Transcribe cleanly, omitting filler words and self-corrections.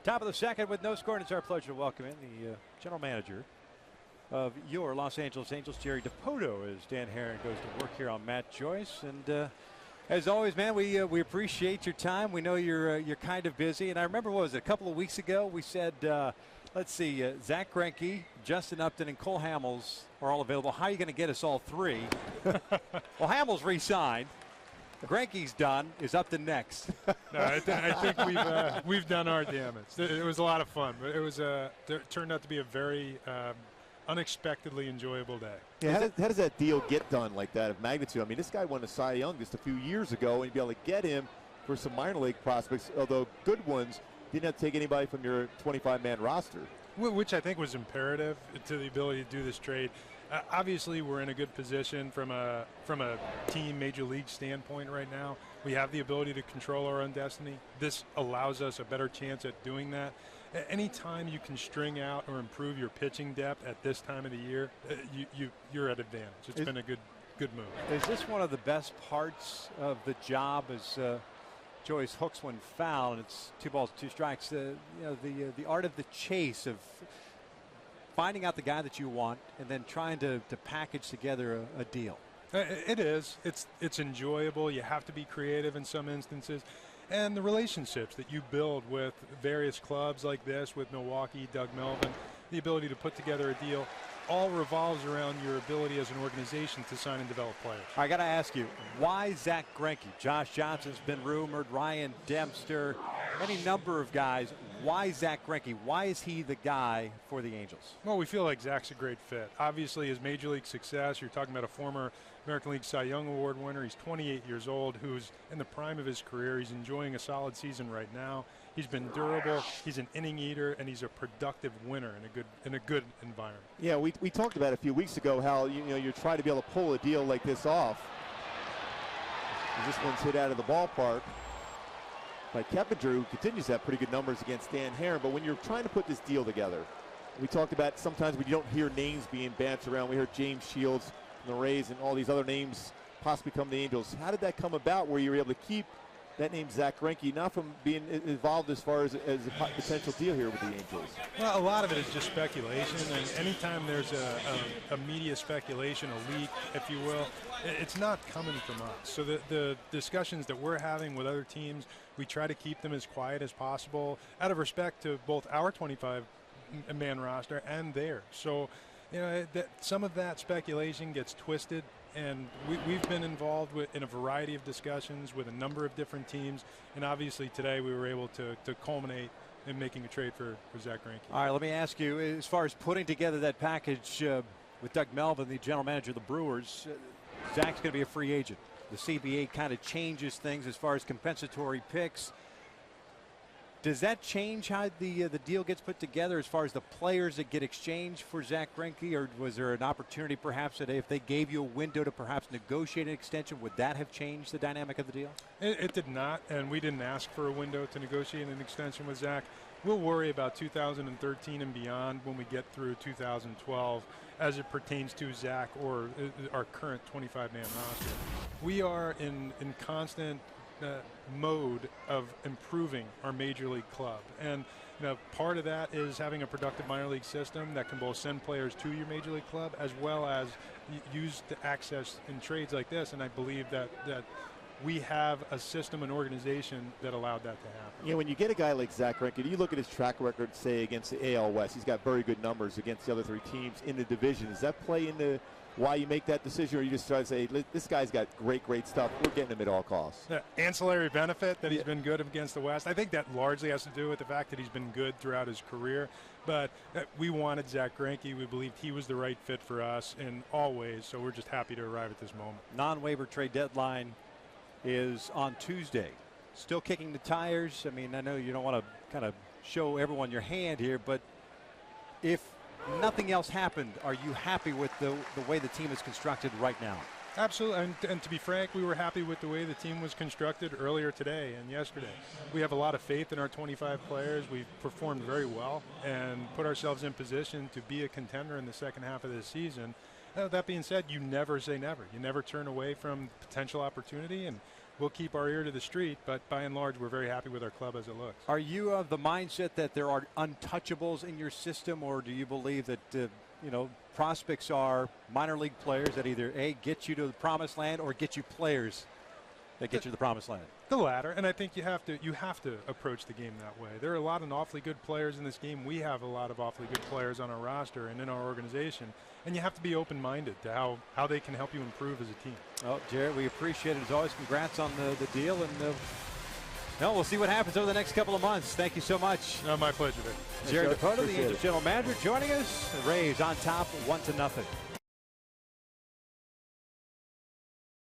Top of the second with no score, and it's our pleasure to welcome in the general manager of your Los Angeles Angels, Jerry DiPoto, as Dan Herron goes to work here on Matt Joyce. And as always, man, we appreciate your time. We know you're kind of busy. And I remember, what was it, a couple of weeks ago, we said, let's see, Zach Greinke, Justin Upton, and Cole Hamels are all available. How are you going to get us all three? Well, Hamels re-signed. Greinke's done. Is Upton next? No, I think we've done our damage. It was a lot of fun, but it turned out to be a very unexpectedly enjoyable day. Yeah, how does that deal get done like that of magnitude? I mean, this guy won a Cy Young just a few years ago, and you'd be able to get him for some minor league prospects, although good ones. Didn't have to take anybody from your 25-man roster. Which I think was imperative to the ability to do this trade. Obviously, we're in a good position from a team major league standpoint right now. We have the ability to control our own destiny. This allows us a better chance at doing that. Anytime you can string out or improve your pitching depth at this time of the year, you're at advantage. It's been a good move. Is this one of the best parts of the job? As Joyce hooks one foul, and it's 2 balls, 2 strikes. The art of the chase of finding out the guy that you want and then trying to package together a deal. It is. It's enjoyable. You have to be creative in some instances. And the relationships that you build with various clubs like this, with Milwaukee, Doug Melvin, the ability to put together a deal, all revolves around your ability as an organization to sign and develop players. I got to ask you, why Zach Greinke? Josh Johnson's been rumored, Ryan Dempster, any number of guys. Why Zach Greinke? Why is he the guy for the Angels? Well, we feel like Zach's a great fit. Obviously, his major league success, you're talking about a former American League Cy Young Award winner. He's 28 years old, who's in the prime of his career. He's enjoying a solid season right now. He's been durable. He's an inning eater, and he's a productive winner in a good environment. Yeah, we talked about it a few weeks ago how you're trying to be able to pull a deal like this off. This one's hit out of the ballpark by Keppinger, who continues to have pretty good numbers against Dan Herron. But when you're trying to put this deal together, we talked about sometimes when you don't hear names being bantered around. We heard James Shields from the Rays and all these other names possibly come to the Angels. How did that come about where you were able to keep that name Zach Greinke, not from being involved as far as a potential deal here with the Angels? Well, a lot of it is just speculation, and anytime there's a media speculation, a leak, if you will, it's not coming from us. So the discussions that we're having with other teams, we try to keep them as quiet as possible out of respect to both our 25-man roster and theirs. So, some of that speculation gets twisted. And we've been involved in a variety of discussions with a number of different teams. And obviously today we were able to culminate in making a trade for Zach Greinke. All right, let me ask you, as far as putting together that package with Doug Melvin, the general manager of the Brewers, Zach's going to be a free agent. The CBA kind of changes things as far as compensatory picks. Does that change how the deal gets put together as far as the players that get exchanged for Zach Greinke, or was there an opportunity perhaps that if they gave you a window to perhaps negotiate an extension, would that have changed the dynamic of the deal? It did not, and we didn't ask for a window to negotiate an extension with Zach. We'll worry about 2013 and beyond when we get through 2012 as it pertains to Zach or our current 25-man roster. We are in constant mode of improving our major league club, and part of that is having a productive minor league system that can both send players to your major league club as well as use the access in trades like this. And I believe that we have a system and organization that allowed that to happen. Yeah, when you get a guy like Zach Greinke, you look at his track record, say against the AL West. He's got very good numbers against the other 3 teams in the division. Does that play into why you make that decision, or you just try to say, this guy's got great stuff, we're getting him at all costs? Ancillary benefit that he's been good against the West. I think that largely has to do with the fact that he's been good throughout his career. But we wanted Zach Greinke. We believed he was the right fit for us in all ways, so we're just happy to arrive at this moment. Non-waiver trade deadline is on Tuesday. Still kicking the tires. I mean, I know you don't want to kind of show everyone your hand here, but if nothing else happened, are you happy with the way the team is constructed right now? Absolutely, and to be frank, we were happy with the way the team was constructed earlier today and yesterday. We have a lot of faith in our 25 players. We've performed very well and put ourselves in position to be a contender in the second half of this season. That being said, you never say never. You never turn away from potential opportunity, and we'll keep our ear to the street, but by and large, we're very happy with our club as it looks. Are you of the mindset that there are untouchables in your system, or do you believe that prospects are minor league players that either get you to the promised land or get you players that get you to the promised land? The latter, and I think you have to approach the game that way. There are a lot of awfully good players in this game. We have a lot of awfully good players on our roster and in our organization, and you have to be open-minded to how they can help you improve as a team. Oh, Jared, we appreciate it as always. Congrats on the deal, and we'll see what happens over the next couple of months. Thank you so much. My pleasure, Vic. Jared DiPoto, the Angels general manager, joining us. The Rays on top, 1-0.